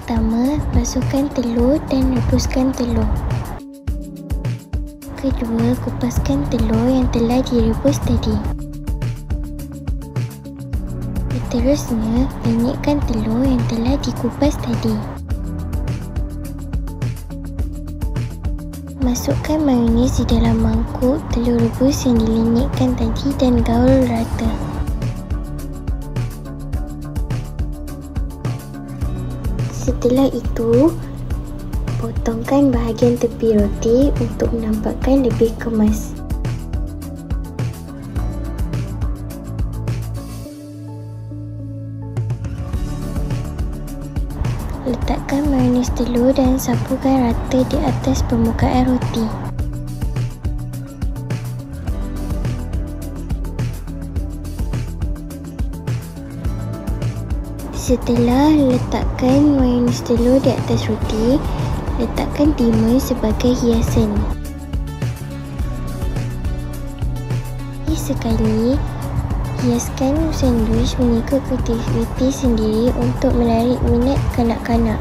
Pertama, masukkan telur dan rebuskan telur. Kedua, kupaskan telur yang telah direbus tadi. Seterusnya, penyetkan telur yang telah dikupas tadi. Masukkan mayonis di dalam mangkuk telur rebus yang dilenyitkan tadi dan gaul rata. Setelah itu, potongkan bahagian tepi roti untuk menampakkan lebih kemas. Letakkan mayonis telur dan sapukan rata di atas permukaan roti. Setelah letakkan mayonis telur di atas roti, letakkan timun sebagai hiasan. Sekali, hiaskan sandwich mengikut kreativiti sendiri untuk menarik minat kanak-kanak.